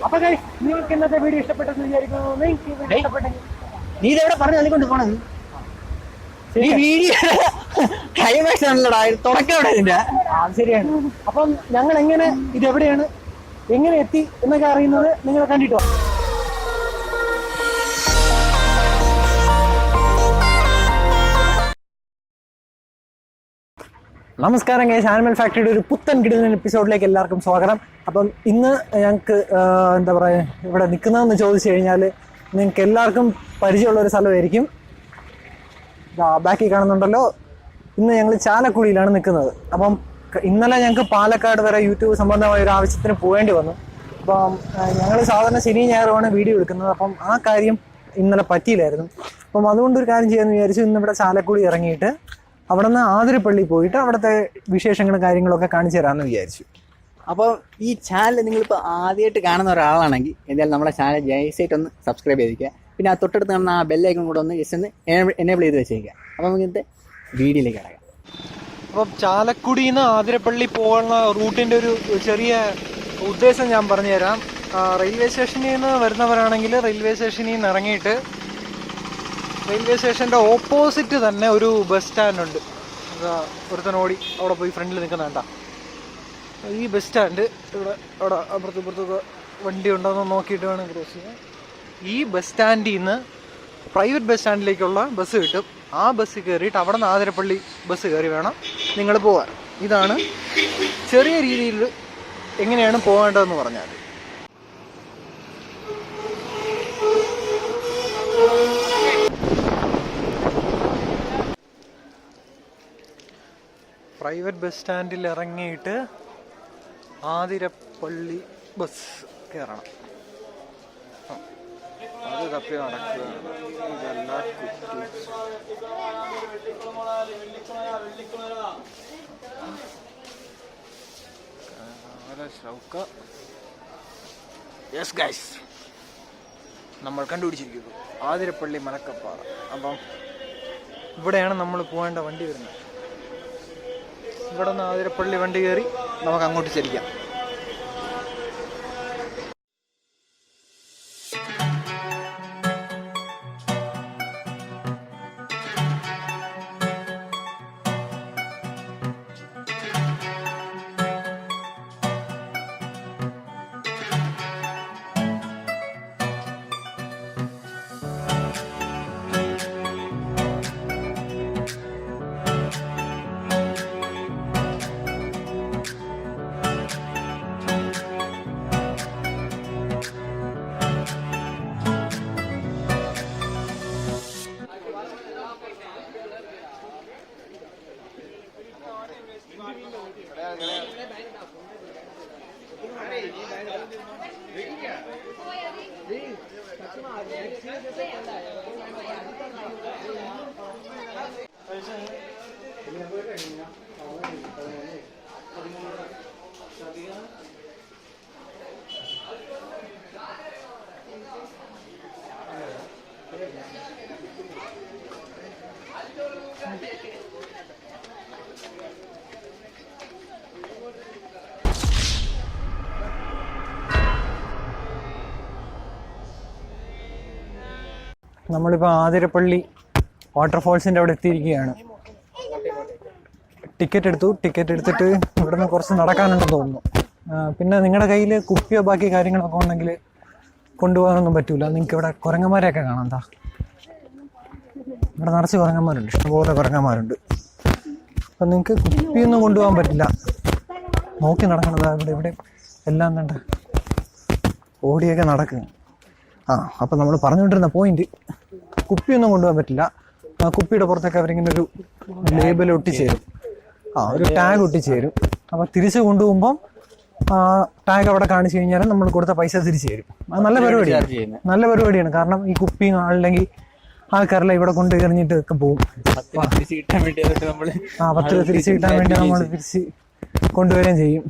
അപ്പൊ നിങ്ങൾക്ക് ഇന്നത്തെ വീഡിയോ ഇഷ്ടപ്പെട്ടെന്ന് വിചാരിക്കുന്നു. നീ ഇതെവിടെ പറഞ്ഞു തന്നിക്കൊണ്ട് പോണത്? ഈ വീഡിയോ ക്ലൈമാക്സ് ആണല്ലോടാ, തുടക്കം എവിടെ ഇതിന്റെ? ശരിയാണ്. അപ്പം ഞങ്ങൾ എങ്ങനെ ഇതെവിടെയാണ് എങ്ങനെ എത്തി എന്നൊക്കെ അറിയുന്നത് നിങ്ങൾ കണ്ടിട്ടോ. നമസ്കാരം ഗൈസ്, ആനിമൽ ഫാക്ടറിയുടെ ഒരു പുത്തൻ കിടിലൻ എപ്പിസോഡിലേക്ക് എല്ലാവർക്കും സ്വാഗതം. അപ്പം ഇന്ന് ഞങ്ങൾക്ക് എന്താ പറയുക, ഇവിടെ നിൽക്കുന്നതെന്ന് ചോദിച്ചു കഴിഞ്ഞാൽ നിങ്ങൾക്ക് എല്ലാവർക്കും പരിചയമുള്ള ഒരു സ്ഥലമായിരിക്കും. ബാക്കി കാണുന്നുണ്ടല്ലോ, ഇന്ന് ഞങ്ങൾ ചാലക്കുടിയിലാണ് നിൽക്കുന്നത്. അപ്പം ഇന്നലെ ഞങ്ങൾക്ക് പാലക്കാട് വരെ യൂട്യൂബ് സംബന്ധമായ ഒരു ആവശ്യത്തിന് പോകേണ്ടി വന്നു. അപ്പം ഞങ്ങൾ സാധാരണ ശനി ഞായറുമാണ് വീഡിയോ എടുക്കുന്നത്. അപ്പം ആ കാര്യം ഇന്നലെ പറ്റിയില്ലായിരുന്നു. അപ്പം അതുകൊണ്ടൊരു കാര്യം ചെയ്യാമെന്ന് വിചാരിച്ചു. ഇന്നിവിടെ ചാലക്കുടി ഇറങ്ങിയിട്ട് അവിടെ നിന്ന് ആതിരപ്പള്ളി പോയിട്ട് അവിടുത്തെ വിശേഷങ്ങളും കാര്യങ്ങളൊക്കെ കാണിച്ചു തരാമെന്ന് വിചാരിച്ചു. അപ്പോൾ ഈ ചാനൽ നിങ്ങളിപ്പോൾ ആദ്യമായിട്ട് കാണുന്ന ഒരാളാണെങ്കിൽ എന്തായാലും നമ്മുടെ ചാനൽ ജയസായിട്ട് ഒന്ന് സബ്സ്ക്രൈബ് ചെയ്തിരിക്കുക. പിന്നെ ആ തൊട്ടടുത്ത് കാണുന്ന ആ ബെല്ലൈക്കൺ കൂടെ ഒന്ന് ജസ്റ്റ് ഒന്ന് എനേബിൾ ചെയ്ത് വെച്ചേക്കുക. അപ്പോൾ നമുക്ക് ഇന്നത്തെ വീഡിയോയിലേക്ക് കിടക്കാം. അപ്പം ചാലക്കുടിയിൽ നിന്ന് ആതിരപ്പള്ളി പോകുന്ന റൂട്ടിൻ്റെ ഒരു ചെറിയ ഉദ്ദേശം ഞാൻ പറഞ്ഞുതരാം. റെയിൽവേ സ്റ്റേഷനിൽ നിന്ന് വരുന്നവരാണെങ്കിൽ റെയിൽവേ സ്റ്റേഷനിൽ നിന്ന് ഇറങ്ങിയിട്ട് റെയിൽവേ സ്റ്റേഷൻ്റെ ഓപ്പോസിറ്റ് തന്നെ ഒരു ബസ് സ്റ്റാൻഡ് ഉണ്ട്. ഒരുത്തനോടി അവിടെ പോയി ഫ്രണ്ടിൽ നിൽക്കുന്നുണ്ട. ഈ ബസ് സ്റ്റാൻഡ് ഇവിടെ അവിടെ അപ്പുറത്തൊക്കെ വണ്ടി ഉണ്ടോയെന്ന് നോക്കിയിട്ട് വേണം ക്രോസ് ചെയ്യാൻ. ഈ ബസ് സ്റ്റാൻഡിൽ നിന്ന് പ്രൈവറ്റ് ബസ് സ്റ്റാൻഡിലേക്കുള്ള ബസ് കിട്ടും. ആ ബസ് കയറിയിട്ട് അവിടെ നിന്ന് ആതിരപ്പള്ളി ബസ് കയറി വേണം നിങ്ങൾ പോകാൻ. ഇതാണ് ചെറിയ രീതിയിൽ എങ്ങനെയാണ് പോകേണ്ടതെന്ന് പറഞ്ഞാൽ. പ്രൈവറ്റ് ബസ് സ്റ്റാൻഡിൽ ഇറങ്ങിയിട്ട് ആതിരപ്പള്ളി ബസ് കയറണം. അത് തപ്പി നടക്കുക. യെസ് ഗൈസ്, നമ്മൾ കണ്ടുപിടിച്ചിരിക്കുന്നു ആതിരപ്പള്ളി മലക്കപ്പാറ. അപ്പം ഇവിടെയാണ് നമ്മൾ പോകേണ്ട വണ്ടി വരുന്നത്. ഇവിടെ നിന്ന് ആതിരപ്പള്ളി വണ്ടി കയറി നമുക്ക് അങ്ങോട്ട് ചലിക്കാം. നമ്മളിപ്പോൾ ആതിരപ്പള്ളി വാട്ടർഫാൾസിൻ്റെ അവിടെ എത്തിയിരിക്കുകയാണ്. ടിക്കറ്റ് എടുത്തിട്ട് ഇവിടെ നിന്ന് കുറച്ച് നടക്കാനുണ്ടെന്ന് തോന്നുന്നു. പിന്നെ നിങ്ങളുടെ കയ്യിൽ കുപ്പിയോ ബാക്കി കാര്യങ്ങളൊക്കെ ഉണ്ടെങ്കിൽ കൊണ്ടുപോകാനൊന്നും പറ്റൂല. നിങ്ങൾക്ക് ഇവിടെ കുരങ്ങന്മാരെയൊക്കെ കാണാം. എന്താ ഇവിടെ നിറച്ച് കുരങ്ങന്മാരുണ്ട്, ഇഷ്ടംപോലെ കുരങ്ങന്മാരുണ്ട്. അപ്പം നിങ്ങൾക്ക് കുപ്പിയൊന്നും കൊണ്ടുപോകാൻ പറ്റില്ല. നോക്കി നടക്കണത് ഇവിടെ എല്ലാം കണ്ട ഓടിയൊക്കെ നടക്കുക. അപ്പം നമ്മൾ പറഞ്ഞുകൊണ്ടിരുന്ന പോയിന്റ്, കുപ്പിയൊന്നും കൊണ്ടുപോകാൻ പറ്റില്ല. കുപ്പിയുടെ പുറത്തൊക്കെ അവരിങ്ങനെ ഒരു ലേബൽ ഒട്ടിച്ചേരും, ഒരു ടാഗ് ഒട്ടിച്ചേരും. അപ്പം തിരിച്ച് കൊണ്ടുപോകുമ്പം ടാഗ് അവിടെ കാണിച്ചു കഴിഞ്ഞാൽ നമ്മൾ കൊടുത്ത പൈസ തിരിച്ചു തരും. അത് നല്ല പരിപാടിയാണ്. കാരണം ഈ കുപ്പി അല്ലെങ്കിൽ ആൾക്കാരെല്ലാം ഇവിടെ കൊണ്ട് എറിഞ്ഞിട്ട് ഒക്കെ പോകും. 10 രൂപ തിരിച്ച് കിട്ടാൻ വേണ്ടി നമ്മൾ തിരിച്ച് കൊണ്ടുവരികയും ചെയ്യും.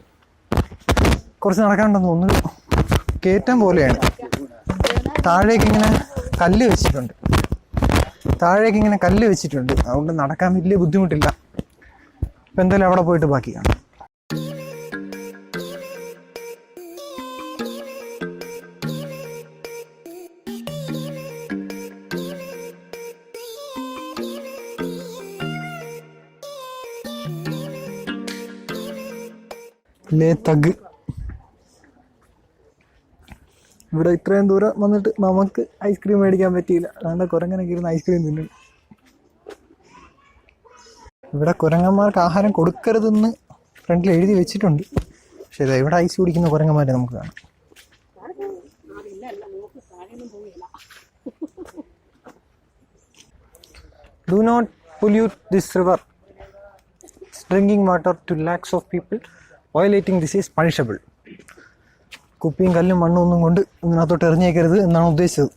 കുറച്ച് നടക്കാനുണ്ടെന്ന് തോന്നുന്നു. കയറ്റം പോലെയാണ്. താഴേക്ക് ഇങ്ങനെ കല്ല് വെച്ചിട്ടുണ്ട്. അതുകൊണ്ട് നടക്കാൻ വലിയ ബുദ്ധിമുട്ടില്ല. ഇപ്പം എന്തായാലും അവിടെ പോയിട്ട് ബാക്കിയാണ്. ലേ തഗ്. ഇവിടെ ഇത്രയും ദൂരം വന്നിട്ട് നമുക്ക് ഐസ്ക്രീം മേടിക്കാൻ പറ്റിയില്ല. അതുകൊണ്ട് കുരങ്ങനൊക്കെ ഇരുന്ന് ഐസ്ക്രീം തിന്നു. ഇവിടെ കുരങ്ങന്മാർക്ക് ആഹാരം കൊടുക്കരുതെന്ന് ഫ്രണ്ടിൽ എഴുതി വെച്ചിട്ടുണ്ട്. പക്ഷേ ഇതാ ഇവിടെ ഐസ് കുടിക്കുന്ന കുരങ്ങന്മാരെ നമുക്ക് കാണാം. Do not pollute this river. Drinking water to lakhs of people. Violating this is punishable. കുപ്പിയും കല്ലും മണ്ണും ഒന്നും കൊണ്ട് ഇതിനകത്തോട്ട് എറിഞ്ഞേക്കരുത് എന്നാണ് ഉദ്ദേശിച്ചത്.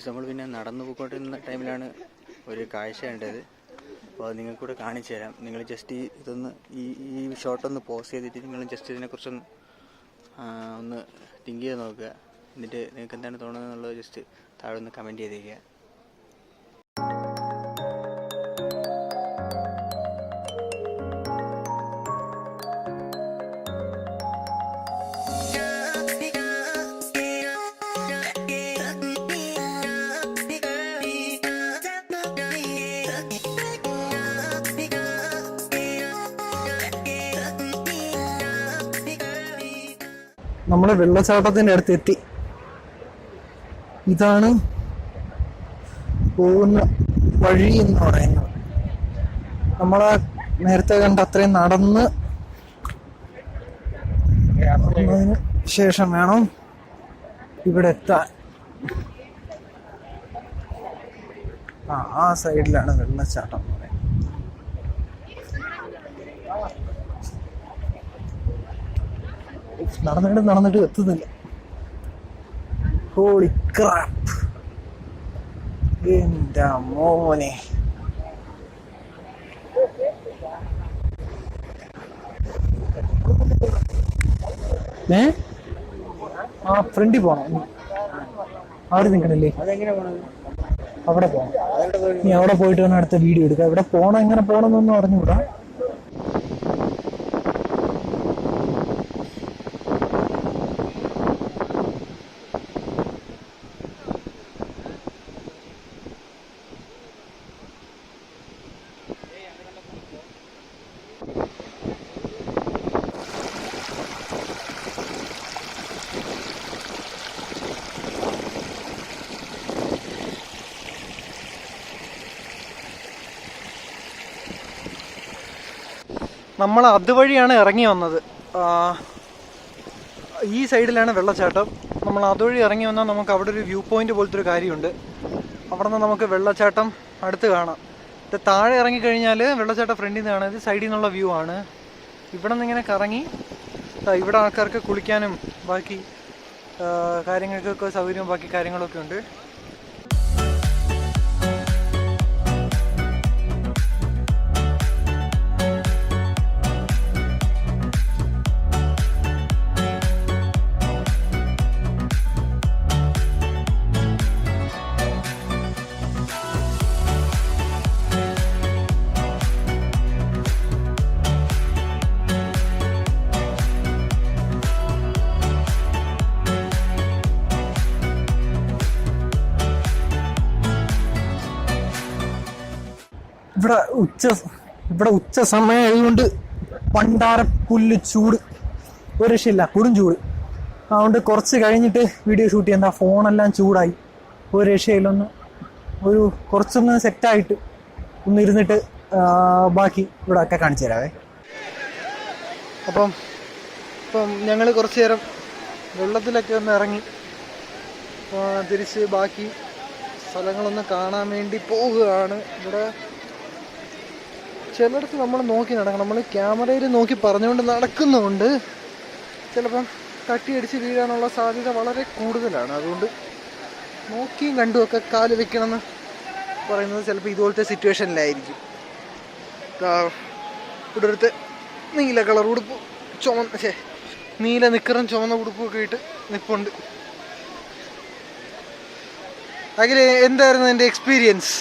നമ്മൾ പിന്നെ നടന്നു പോയിക്കൊണ്ടിരുന്ന ടൈമിലാണ് ഒരു കാഴ്ച കണ്ടത്. അപ്പോൾ അത് നിങ്ങൾക്കൂടെ കാണിച്ചു തരാം. നിങ്ങൾ ജസ്റ്റ് ഇതൊന്ന് ഈ ഷോട്ടൊന്ന് പോസ് ചെയ്തിട്ട് നിങ്ങൾ ജസ്റ്റ് ഇതിനെക്കുറിച്ചൊന്ന് ഒന്ന് തിങ്ക് ചെയ്ത് നോക്കുക. എന്നിട്ട് നിങ്ങൾക്ക് എന്താണ് തോന്നുന്നത് എന്നുള്ളത് ജസ്റ്റ് താഴെ ഒന്ന് കമൻറ്റ് ചെയ്തേക്കുക. നമ്മൾ വെള്ളച്ചാട്ടത്തിൻ്റെ അടുത്ത് എത്തി. ഇതാണ് പോകുന്ന വഴി എന്ന് പറയുന്നത്. നമ്മൾ നേരത്തെ കണ്ട അത്രയും നടന്ന് ശേഷം വേണം ഇവിടെ എത്താൻ. ആ സൈഡിലാണ് വെള്ളച്ചാട്ടം. നടന്നിട്ട് എത്തുന്നില്ല. ഹോളി ക്രാപ്പ്, എൻ്റെ മോനെ. ആ ഫ്രണ്ടിൽ പോണം. അവിടെ നിൽക്കണില്ലേ? അവിടെ പോണം. നീ അവിടെ പോയിട്ട് വേണം അടുത്ത വീഡിയോ എടുക്കാം. ഇവിടെ പോണം, എങ്ങനെ പോണം എന്നൊന്നും അറിഞ്ഞുകൂടാ. നമ്മൾ അതുവഴിയാണ് ഇറങ്ങി വന്നത്. ഈ സൈഡിലാണ് വെള്ളച്ചാട്ടം. നമ്മൾ അതുവഴി ഇറങ്ങി വന്നാൽ നമുക്ക് അവിടെ ഒരു വ്യൂ പോയിന്റ് പോലത്തെ ഒരു കാര്യമുണ്ട്. അവിടെ നിന്ന് നമുക്ക് വെള്ളച്ചാട്ടം അടുത്ത് കാണാം. ഇത് താഴെ ഇറങ്ങിക്കഴിഞ്ഞാൽ വെള്ളച്ചാട്ടം ഫ്രണ്ടിൽ നിന്ന് കാണാം. ഇത് സൈഡിൽ നിന്നുള്ള വ്യൂ ആണ്. ഇവിടെ നിന്ന് ഇങ്ങനെ കറങ്ങി ഇവിടെ ആൾക്കാർക്ക് കുളിക്കാനും ബാക്കി കാര്യങ്ങൾക്കൊക്കെ സൗകര്യവും ബാക്കി കാര്യങ്ങളൊക്കെ ഉണ്ട്. ഇവിടെ ഉച്ച സമയം ആയതുകൊണ്ട് പണ്ടാരപ്പുല്ല് ചൂട്, ഒരു രക്ഷയില്ല, കൊടും ചൂട്. അതുകൊണ്ട് കുറച്ച് കഴിഞ്ഞിട്ട് വീഡിയോ ഷൂട്ട് ചെയ്യാൻ. ഫോണെല്ലാം ചൂടായി, ഒരു രക്ഷയില്ല. ഒരു കുറച്ചൊന്ന് സെറ്റായിട്ട് ഒന്ന് ഇരുന്നിട്ട് ബാക്കി ഇവിടെ ഒക്കെ കാണിച്ചു തരാവേ. അപ്പം ഞങ്ങൾ കുറച്ച് നേരം വെള്ളത്തിലൊക്കെ ഒന്ന് ഇറങ്ങി തിരിച്ച് ബാക്കി സ്ഥലങ്ങളൊന്ന് കാണാൻ വേണ്ടി പോവുകയാണ്. ഇവിടെ ചിലയിടത്ത് നമ്മൾ നോക്കി നടക്കണം. നമ്മൾ ക്യാമറയിൽ നോക്കി പറഞ്ഞുകൊണ്ട് നടക്കുന്നുണ്ട്. ചിലപ്പം തട്ടിയടിച്ച് വീഴാനുള്ള സാധ്യത വളരെ കൂടുതലാണ്. അതുകൊണ്ട് നോക്കിയും കണ്ടുമൊക്കെ കാല് വെക്കണമെന്ന് പറയുന്നത് ചിലപ്പോൾ ഇതുപോലത്തെ സിറ്റുവേഷനിലായിരിക്കും. ഇവിടെ നീല കളർ ഉടുപ്പ്, നീല നിക്കറും ചുവന്ന ഉടുപ്പൊക്കെ ഇട്ട് നിപ്പുണ്ട്. അഖില്, എന്തായിരുന്നു എൻ്റെ എക്സ്പീരിയൻസ്?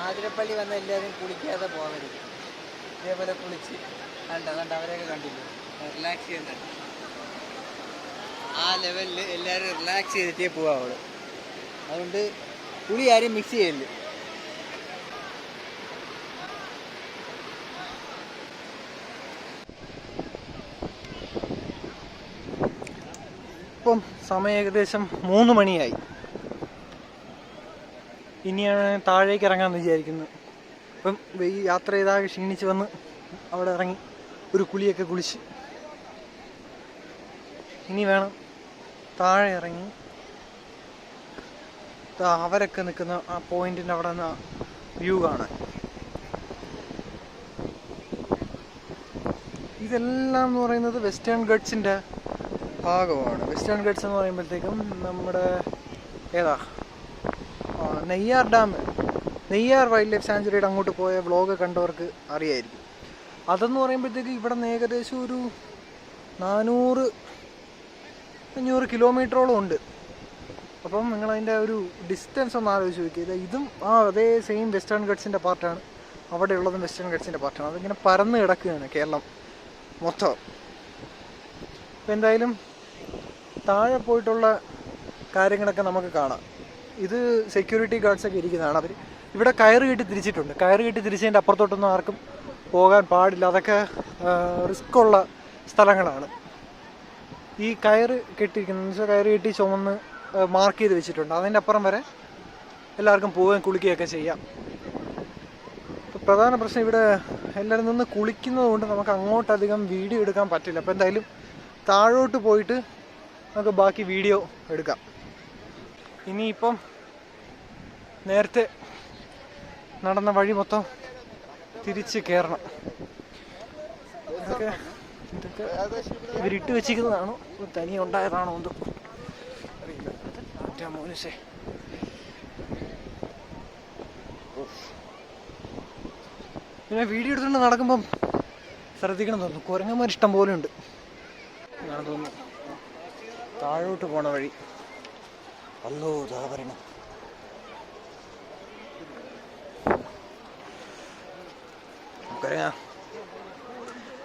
ആതിരപ്പള്ളി വന്ന എല്ലാവരും കുളിക്കാതെ പോകരുത്. ഇതേപോലെ കുളിച്ച് കണ്ട അവരെയൊക്കെ കണ്ടില്ലേ, റിലാക്സ് ചെയ്യുന്നുണ്ട്. ആ ലെവലിൽ എല്ലാവരും റിലാക്സ് ചെയ്തിട്ടേ പോവാവുള്ളൂ. അതുകൊണ്ട് കുളി ആരും മിക്സ് ചെയ്യല്ലേ. ഇപ്പം സമയം ഏകദേശം 3 മണിയായി. ഇനിയാണ് താഴേക്ക് ഇറങ്ങാമെന്ന് വിചാരിക്കുന്നത്. അപ്പം ഈ യാത്ര ചെയ്താകെ ക്ഷീണിച്ച് വന്ന് അവിടെ ഇറങ്ങി ഒരു കുളിയൊക്കെ കുളിച്ച് ഇനി വേണം താഴെ ഇറങ്ങി അവരൊക്കെ നിൽക്കുന്ന ആ പോയിന്റിൻ്റെ അവിടെ നിന്ന് വ്യൂ കാണാൻ. ഇതെല്ലാം എന്ന് പറയുന്നത് വെസ്റ്റേൺ ഗട്ട്സിൻ്റെ ഭാഗമാണ്. വെസ്റ്റേൺ ഗട്ട്സ് എന്ന് പറയുമ്പോഴത്തേക്കും നമ്മുടെ Neyyar dam, Neyyar wild life സാഞ്ചുറിയുടെ അങ്ങോട്ട് പോയ വ്ളോഗ് കണ്ടവർക്ക് അറിയായിരിക്കും. അതെന്ന് പറയുമ്പോഴത്തേക്ക് ഇവിടെ നിന്ന് ഏകദേശം ഒരു 400-500 കിലോമീറ്ററോളം ഉണ്ട്. അപ്പം നിങ്ങളതിൻ്റെ ഒരു ഡിസ്റ്റൻസ് ഒന്ന് ആലോചിച്ച് നോക്കിയത്. ഇതും അതേ സെയിം വെസ്റ്റേൺ ഗട്ട്സിൻ്റെ പാർട്ടാണ്. അവിടെ ഉള്ളതും വെസ്റ്റേൺ ഗട്ട്സിൻ്റെ പാർട്ടാണ്. അതിങ്ങനെ പരന്ന് കിടക്കുകയാണ് കേരളം മൊത്തം. അപ്പം എന്തായാലും താഴെ പോയിട്ടുള്ള കാര്യങ്ങളൊക്കെ നമുക്ക് കാണാം. ഇത് സെക്യൂരിറ്റി ഗാർഡ്സൊക്കെ ഇരിക്കുന്നതാണ്. അവർ ഇവിടെ കയറ് കെട്ടി തിരിച്ചിട്ടുണ്ട്. കയറ് കെട്ടി തിരിച്ചതിൻ്റെ അപ്പുറത്തോട്ടൊന്നും ആർക്കും പോകാൻ പാടില്ല. അതൊക്കെ റിസ്ക്കുള്ള സ്ഥലങ്ങളാണ്. ഈ കയറ് കെട്ടിയിരിക്കുന്നത് കയറ് കെട്ടി ചുമന്ന് മാർക്ക് ചെയ്ത് വെച്ചിട്ടുണ്ട്. അതിൻ്റെ അപ്പുറം വരെ എല്ലാവർക്കും പോവുകയും കുളിക്കുകയൊക്കെ ചെയ്യാം. പ്രധാന പ്രശ്നം ഇവിടെ എല്ലാവരും നിന്ന് കുളിക്കുന്നത് കൊണ്ട് നമുക്ക് അങ്ങോട്ടധികം വീഡിയോ എടുക്കാൻ പറ്റില്ല. അപ്പോൾ എന്തായാലും താഴോട്ട് പോയിട്ട് നമുക്ക് ബാക്കി വീഡിയോ എടുക്കാം. ഇനിയിപ്പം നേരത്തെ നടന്ന വഴി മൊത്തം തിരിച്ച് കയറണം. ഇതൊക്കെ ഇവരിട്ട് വെച്ചിരിക്കുന്നതാണോ തനിയെ ഉണ്ടായതാണോ എന്തോ അറിയില്ല. മോനുസേ, പിന്നെ വീഡിയോ എടുത്തുകൊണ്ട് നടക്കുമ്പം ശ്രദ്ധിക്കണം തോന്നുന്നു. കുരങ്ങന്മാർ ഇഷ്ടം പോലെ ഉണ്ട്. ഞാൻ തോന്നുന്നു താഴോട്ട് പോണ വഴി. അല്ലോ ഇതാ പറയണം.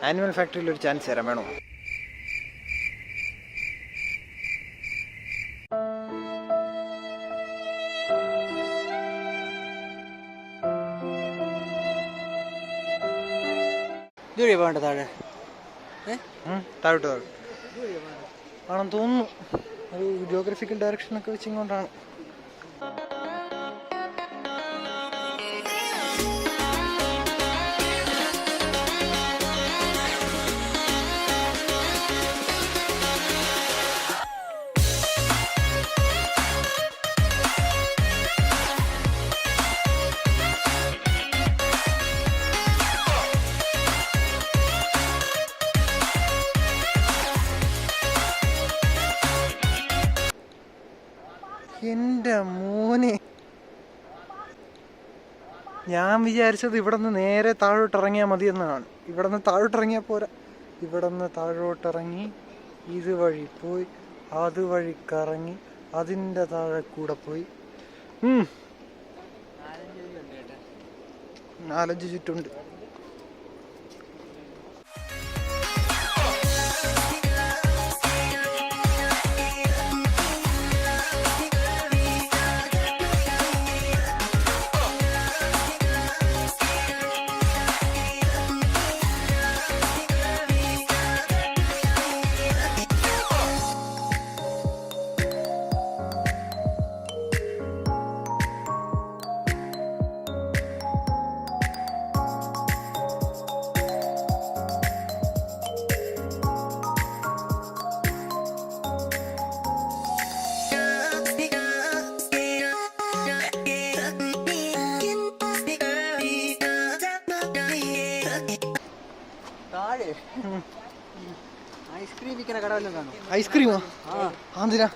ആനിമൽ ഫാക്ടറിയിൽ ഒരു ചാൻസ് തരാം, വേണോ? ഇതുവഴി പോകണ്ട താഴെ, താഴോട്ട് ആണെന്ന് തോന്നുന്നു. ഒരു ജിയോഗ്രഫിക്കൽ ഡയറക്ഷനൊക്കെ വെച്ചിങ്ങോട്ടാണ്. എൻ്റെ മോനെ, ഞാൻ വിചാരിച്ചത് ഇവിടെ നിന്ന് നേരെ താഴോട്ട് ഇറങ്ങിയാൽ മതി എന്നാണ്. ഇവിടെ നിന്ന് താഴോട്ട് ഇറങ്ങിയാൽ പോരാ. ഇവിടെ നിന്ന് താഴോട്ടിറങ്ങി ഇതുവഴി പോയി അതുവഴി കറങ്ങി അതിൻ്റെ താഴെ കൂടെ പോയി 4-5 ചുറ്റുണ്ട്. ഐസ്ക്രീം വിൽക്കുന്ന കടവല്ലോ കാണും. ഐസ്ക്രീമോ? ആന്തിനാ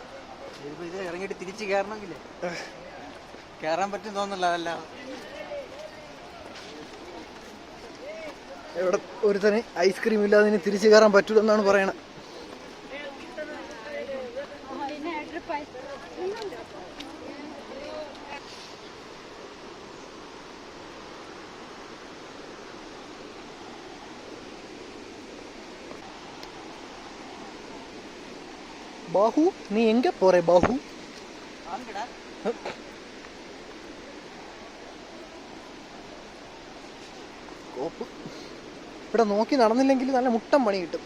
ഇത് ഇറങ്ങിയിട്ട് തിരിച്ച് കയറണമെങ്കിലേ കയറാൻ പറ്റും തോന്നില്ല. അതല്ല ഇവിടെ ഒരുത്തന് ഐസ്ക്രീം ഇല്ലാതെ തിരിച്ചു കയറാൻ പറ്റൂലെന്നാണ് പറയണത്. ബാഹു നീ എങ്ക പോറേ ബാഹു? കോപ്പ് ഇവിടെ നോക്കി നടന്നില്ലെങ്കിൽ നല്ല മുട്ടം പണി കിട്ടും.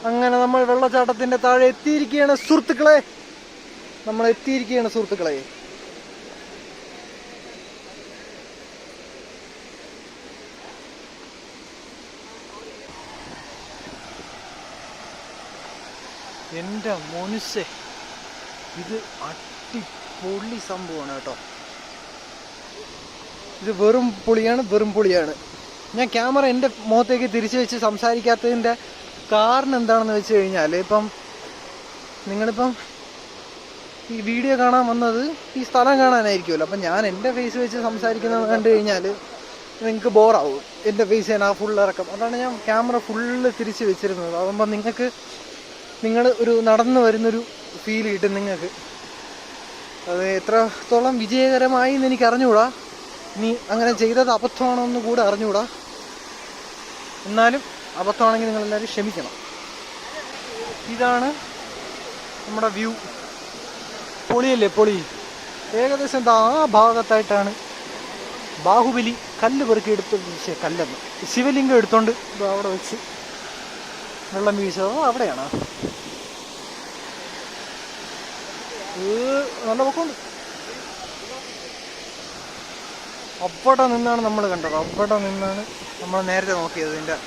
അങ്ങനെ നമ്മൾ വെള്ളച്ചാട്ടത്തിന്റെ താഴെ എത്തിയിരിക്കുകയാണ് സുഹൃത്തുക്കളെ. എൻ്റെ മോനുസേ, ഇത് അടിപൊളി സംഭവമാണ് കേട്ടോ. ഇത് വെറും പൊളിയാണ്. ഞാൻ ക്യാമറ എൻ്റെ മുഖത്തേക്ക് തിരിച്ചു വെച്ച് സംസാരിക്കാത്തതിൻ്റെ കാരണം എന്താണെന്ന് വെച്ച് കഴിഞ്ഞാൽ, ഇപ്പം നിങ്ങളിപ്പം ഈ വീഡിയോ കാണാൻ വന്നത് ഈ സ്ഥലം കാണാനായിരിക്കുമല്ലോ. അപ്പം ഞാൻ എൻ്റെ ഫേസ് വെച്ച് സംസാരിക്കുന്നത് കണ്ടു കഴിഞ്ഞാൽ നിങ്ങൾക്ക് ബോറാവും. എൻ്റെ ഫേസ് ഞാൻ ഫുൾ ഇറക്കം. അതാണ് ഞാൻ ക്യാമറ ഫുള്ള് തിരിച്ച് വെച്ചിരുന്നത്. അതാകുമ്പോൾ നിങ്ങൾ ഒരു നടന്നു വരുന്നൊരു ഫീൽ കിട്ടും നിങ്ങൾക്ക്. അത് എത്രത്തോളം വിജയകരമായി എന്ന് എനിക്ക് അറിഞ്ഞുകൂടാ. നീ അങ്ങനെ ചെയ്തത് അബദ്ധമാണോ എന്ന് കൂടെ അറിഞ്ഞുകൂടാ. എന്നാലും അബദ്ധമാണെങ്കിൽ നിങ്ങളെല്ലാവരും ക്ഷമിക്കണം. ഇതാണ് നമ്മുടെ വ്യൂ. പൊളിയല്ലേ, പൊളി. ഏകദേശം ആ ഭാഗത്തായിട്ടാണ് ബാഹുബലി കല്ല് പെറുക്കി കല്ലെന്ന് ശിവലിംഗം എടുത്തോണ്ട് അവിടെ വെച്ച് വെള്ളം വീഴ്ചതോ അവിടെയാണ്. നല്ല പൊക്കമുണ്ട്. അവിടെ നിന്നാണ് നമ്മൾ കണ്ടത്. അവിടെ നിന്നാണ് നമ്മൾ നേരത്തെ നോക്കിയത്. ഇതിൻ്റെ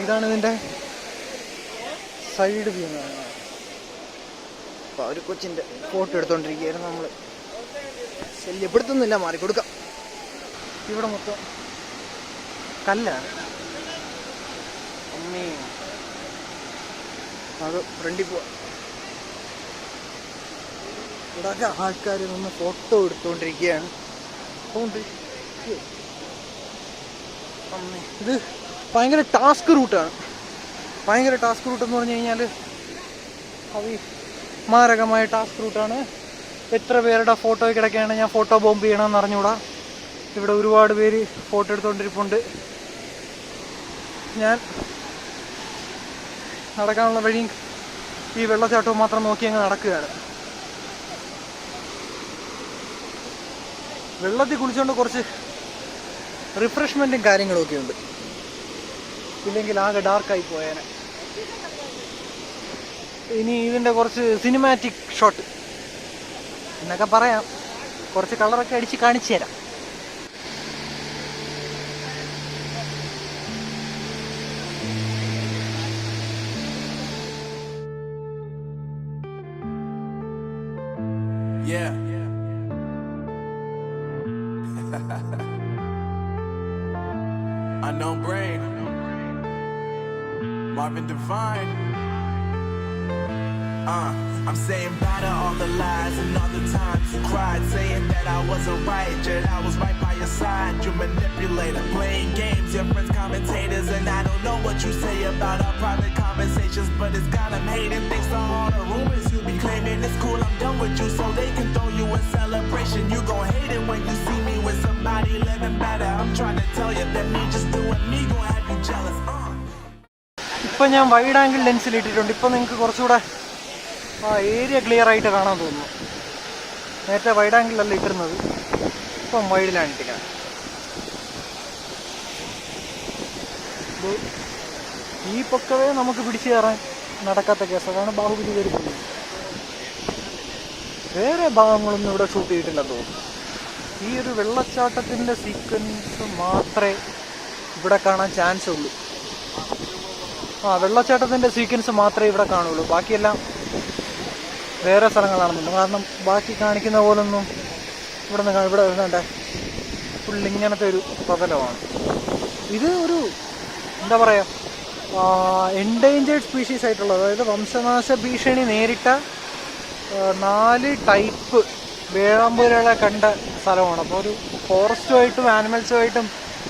ഇതാണ് ഇതിൻ്റെ സൈഡ് വ്യൂ എന്ന് പറയുന്നത്. അപ്പോൾ ഒരു കൊച്ചിൻ്റെ ഫോട്ടോ എടുത്തോണ്ടിരിക്കുകയായിരുന്നു നമ്മൾ. ശല്യപ്പെടുത്തുന്നില്ല, മാറിക്കൊടുക്കാം. ഇവിടെ മൊത്തം കല്ലാണ്. അമ്മേ, അത് ഫ്രണ്ടിൽ പോവാം. ഇവിടെയൊക്കെ ആൾക്കാർ നിന്ന് ഫോട്ടോ എടുത്തുകൊണ്ടിരിക്കുകയാണ്. അതുകൊണ്ട് ഇത് ഭയങ്കര ടാസ്ക് റൂട്ടാണ്. എന്ന് പറഞ്ഞു കഴിഞ്ഞാൽ മാരകമായ ടാസ്ക് റൂട്ടാണ്. എത്ര പേരുടെ ഫോട്ടോ കിടക്കുകയാണ്. ഞാൻ ഫോട്ടോ ബോംബ് ചെയ്യണമെന്ന് അറിഞ്ഞുകൂടാ. ഇവിടെ ഒരുപാട് പേര് ഫോട്ടോ എടുത്തുകൊണ്ടിരിപ്പുണ്ട്. ഞാൻ നടക്കാനുള്ള വഴിയും ഈ വെള്ളച്ചാട്ടവും മാത്രം നോക്കി അങ്ങ് നടക്കുകയാണ്. വെള്ളത്തിൽ കുളിച്ചുകൊണ്ട് കുറച്ച് റിഫ്രഷ്മെൻറ്റും കാര്യങ്ങളൊക്കെ ഉണ്ട്. ഇല്ലെങ്കിൽ ആകെ ഡാർക്കായി പോയേനെ. ഇനി ഇതിൻ്റെ കുറച്ച് സിനിമാറ്റിക് ഷോട്ട് എന്നൊക്കെ പറയാം. കുറച്ച് കളറൊക്കെ അടിച്ച് കാണിച്ചു തരാം. Unknown brain, Marvin Divine. I'm saying bye to all the lies and all the times you cried, saying that I wasn't right, yet I was right by your side. You manipulator, playing games, your friends commentators, and I don't know what you say about our private conversations, but it's got them hating. Thanks to all the rumors you be claiming. It's cool, I'm done with you, so they can throw you a celebration. You gon' hate it when you see me with somebody living better. I'm trying to tell you that me just doing me gon' have you jealous. ഇപ്പം ഞാൻ wide angle ലെൻസിൽ ഇട്ടിട്ടുണ്ട്. ഇപ്പം നിങ്ങൾക്ക് കുറച്ചുകൂടെ area clear ആയിട്ട് കാണാൻ തോന്നുന്നു. നേരത്തെ വൈഡ് ആംഗിളല്ല ഇട്ടിരുന്നത്, ഇപ്പം വൈഡിലാണ് ഇട്ടിരിക്കുന്നത്. ഈ പൊക്കവേ നമുക്ക് പിടിച്ചു കയറാൻ നടക്കാത്ത കേസ്. അതാണ് ബാഹുബലി വരുന്നത്. വേറെ ഭാഗങ്ങളൊന്നും ഇവിടെ ഷൂട്ട് ചെയ്തിട്ടില്ലെന്ന് തോന്നുന്നു. ഈ ഒരു വെള്ളച്ചാട്ടത്തിൻ്റെ സീക്വൻസ് മാത്രമേ ഇവിടെ കാണാൻ ചാൻസ് ഉള്ളൂ. വെള്ളച്ചാട്ടത്തിൻ്റെ സീക്വൻസ് മാത്രമേ ഇവിടെ കാണുള്ളൂ. ബാക്കിയെല്ലാം വേറെ സ്ഥലങ്ങളാണെന്നുണ്ട്. കാരണം ബാക്കി കാണിക്കുന്ന പോലൊന്നും ഇവിടെ വരുന്നുണ്ട്. ഫുൾ ഇങ്ങനത്തെ ഒരു പ്രതലമാണ്. ഇത് ഒരു എന്താ പറയുക, എൻഡേഞ്ചേർഡ് സ്പീഷീസ് ആയിട്ടുള്ള, അതായത് വംശനാശ ഭീഷണി നേരിട്ട 4 ടൈപ്പ് വേഴാമ്പലുകളെ കണ്ട സ്ഥലമാണ്. അപ്പോൾ ഒരു ഫോറസ്റ്റുമായിട്ടും ആനിമൽസുമായിട്ടും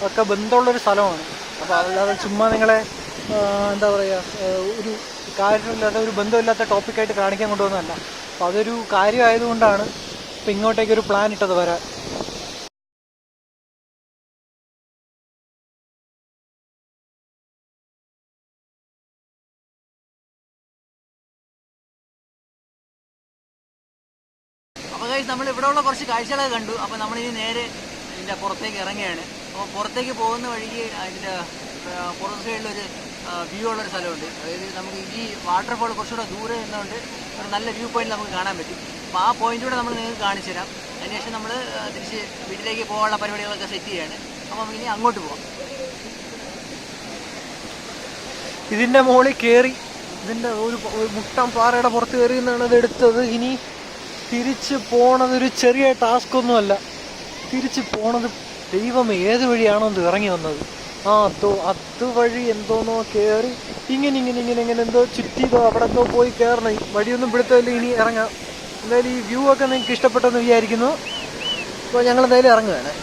ഒക്കെ ബന്ധമുള്ളൊരു സ്ഥലമാണ്. അപ്പോൾ അതല്ലാതെ ചുമ്മാ നിങ്ങളെ എന്താ പറയുക, ഒരു കാര്യമില്ലാത്ത ഒരു ബന്ധമില്ലാത്ത ടോപ്പിക്കായിട്ട് കാണിക്കാൻ കൊണ്ടുവന്നതല്ല. അപ്പോൾ അതൊരു കാര്യമായതുകൊണ്ടാണ് ഇപ്പം ഇങ്ങോട്ടേക്കൊരു പ്ലാൻ ഇട്ടത് വരാൻ. അപ്പോൾ ഗൈസ് നമ്മൾ ഇവിടെയുള്ള കുറച്ച് കാഴ്ചകളൊക്കെ കണ്ടു. അപ്പോൾ നമ്മളിനി നേരെ ഇതിൻ്റെ പുറത്തേക്ക് ഇറങ്ങുകയാണ്. അപ്പോൾ പുറത്തേക്ക് പോകുന്ന വഴിക്ക് അതിൻ്റെ പുറത്ത് സൈഡിലൊരു വ്യൂ ഉള്ളൊരു സ്ഥലമുണ്ട്. അതായത് നമുക്ക് ഈ വാട്ടർഫാൾ കുറച്ചുകൂടെ ദൂരെ നിന്നുകൊണ്ട് ഒരു നല്ല വ്യൂ പോയിന്റ് നമുക്ക് കാണാൻ പറ്റും. അപ്പോൾ ആ പോയിന്റിലൂടെ നമ്മൾ നിങ്ങൾക്ക് കാണിച്ചു തരാം. അതിനുശേഷം നമ്മൾ തിരിച്ച് വീട്ടിലേക്ക് പോകാനുള്ള പരിപാടികളൊക്കെ സെറ്റ് ചെയ്യാണ്. അപ്പോൾ നമുക്കിനി അങ്ങോട്ട് പോകാം. ഇതിൻ്റെ മുകളിൽ കയറി ഇതിൻ്റെ ഒരു മുട്ടം പാറയുടെ പുറത്ത് കയറി നിന്നാണ് ഇത് എടുത്തത്. ഇനി തിരിച്ച് പോണതൊരു ചെറിയ ടാസ്ക് ഒന്നുമല്ല. തിരിച്ച് പോണത് ദൈവം ഏത് വഴിയാണോ ഇത് ഇറങ്ങി വന്നത്, അതുവഴി എന്തോന്നോ കയറി ഇങ്ങനെ എന്തോ ചുറ്റിതോ അവിടെ എന്തോ പോയി കയറണം. വഴിയൊന്നും പിടുത്തമില്ല. ഇനി ഇറങ്ങാം. എന്തായാലും ഈ വ്യൂ ഒക്കെ നിങ്ങൾക്ക് ഇഷ്ടപ്പെട്ടെന്ന് വിചാരിക്കുന്നു. അപ്പോൾ ഞങ്ങൾ എന്തായാലും ഇറങ്ങുകയാണ്.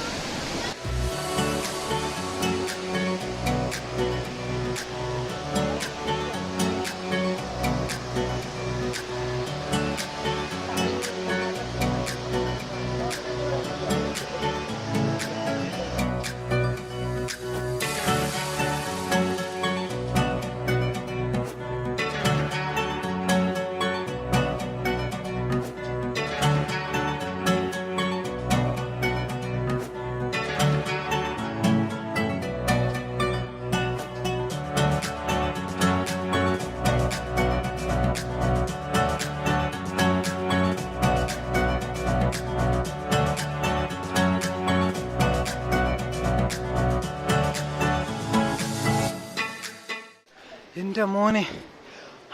എൻ്റെ മോനെ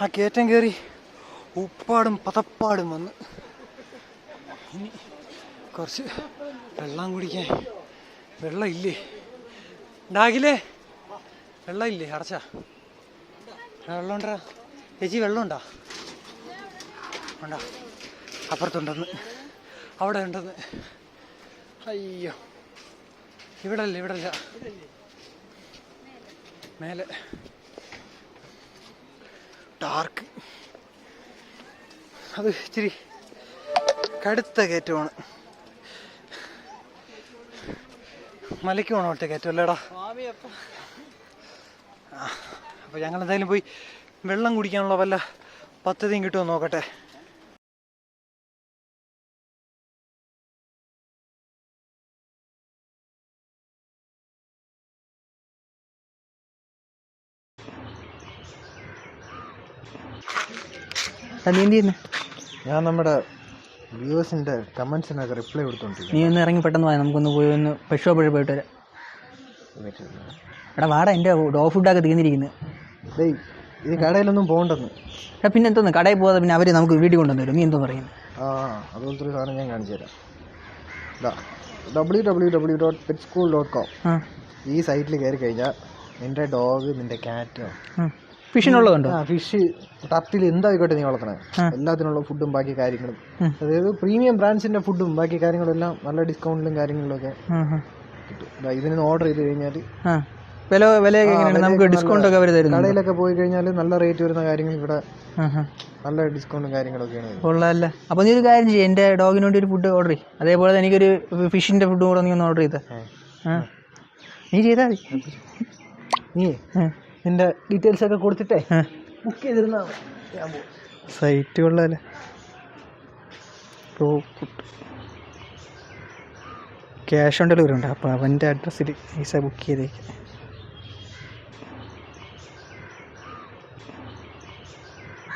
ആ കയറ്റം കയറി ഉപ്പാടും പതപ്പാടും വന്ന്. ഇനി കുറച്ച് വെള്ളം കുടിക്കാൻ. വെള്ളം ഇല്ലേ ഉണ്ടാകില്ലേ? വെള്ളം ഇല്ലേ? അടച്ചാ വെള്ളം ഉണ്ടാ ചേച്ചി? വെള്ളം ഉണ്ടാ? ഉണ്ടാ? അപ്പുറത്തുണ്ടെന്ന്, അവിടെ ഉണ്ടെന്ന്. അയ്യോ, ഇവിടെ അല്ല, മേലെ ഡാർക്ക്. അത് ഇച്ചിരി കടുത്ത കയറ്റമാണ്. മലയ്ക്ക് പോകണം ഒറ്റ കയറ്റം അല്ലേടാ. അപ്പോൾ ഞങ്ങൾ എന്തായാലും പോയി വെള്ളം കുടിക്കാനുള്ള വല്ല പദ്ധതിയും കിട്ടുമോ നോക്കട്ടെ. ഞാൻ നമ്മുടെ വ്യൂവേഴ്സിൻ്റെ കമൻസിനൊക്കെ റിപ്ലൈ കൊടുത്തോണ്ടിരിക്കും. നീ ഒന്ന് ഇറങ്ങി പെട്ടെന്ന് പോയാൽ നമുക്കൊന്ന് പോയി ഒന്ന് ഫ്രഷ് ഷോപ്പിൽ പോയിട്ട് വരാം. എടാ വാടാ, എൻ്റെ ഡോ ഫുഡൊക്കെ തീർന്നിരിക്കുന്നത്. ഇത് കടയിലൊന്നും പോകണ്ടെന്ന്. പിന്നെ എന്തോന്ന് കടയിൽ പോകാതെ പിന്നെ അവർ നമുക്ക് വീട്ടിൽ കൊണ്ടുവന്നു തരും. നീ എന്തോ പറയുന്നത്? അതുപോലത്തെ ഒരു സാധനം ഞാൻ കാണിച്ചു തരാം. www.petschool.com ഈ സൈറ്റിൽ കയറി കഴിഞ്ഞാൽ നിന്റെ ഡോഗ്, നിന്റെ ക്യാറ്റ്, ഫിഷിനുള്ളതുണ്ടോ? ഫിഷ്, ടർട്ടിൽ എന്തായിക്കോട്ടെ നീ വളർത്തണേ, എല്ലാത്തിനുള്ള ഫുഡും ബാക്കി കാര്യങ്ങളും, അതായത് പ്രീമിയം ബ്രാൻഡ്സിന്റെ ഫുഡും ബാക്കി കാര്യങ്ങളും എല്ലാം നല്ല ഡിസ്കൗണ്ടിലും കാര്യങ്ങളിലൊക്കെ കിട്ടും. ഇതിന് ഓർഡർ ചെയ്ത് കഴിഞ്ഞാൽ നമുക്ക് ഡിസ്കൗണ്ട് ഒക്കെ കടയിലൊക്കെ പോയി കഴിഞ്ഞാൽ നല്ല റേറ്റ് വരുന്ന കാര്യങ്ങൾ ഇവിടെ നല്ല ഡിസ്കൗണ്ടും കാര്യങ്ങളൊക്കെയാണ്. കൊള്ളാമല്ല. അപ്പോൾ നീ ഒരു കാര്യം ചെയ്യും, എൻ്റെ ഡോഗിന് വേണ്ടി ഒരു ഫുഡ് ഓർഡർ ചെയ്യും. അതേപോലെ എനിക്കൊരു ഫിഷിന്റെ ഫുഡ് കൂടെ നീ ഒന്ന് ഓർഡർ ചെയ്താ. നീ ചെയ്താൽ മതി. നീ നിന്റെ ഡീറ്റെയിൽസ് ഒക്കെ കൊടുത്തിട്ടേ ബുക്ക് ചെയ്തിരുന്നാ മതി. സൈറ്റ് കൊള്ളാല്ലേ. ക്യാഷ് ഓൺ ഡെലിവറി ഉണ്ട്. അപ്പോൾ അവൻ്റെ അഡ്രസ്സിൽ പൈസ ബുക്ക് ചെയ്തേക്കാം.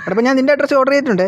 അപ്പോൾ ഞാൻ നിൻ്റെ അഡ്രസ്സ് ഓർഡർ ചെയ്തിട്ടുണ്ട്.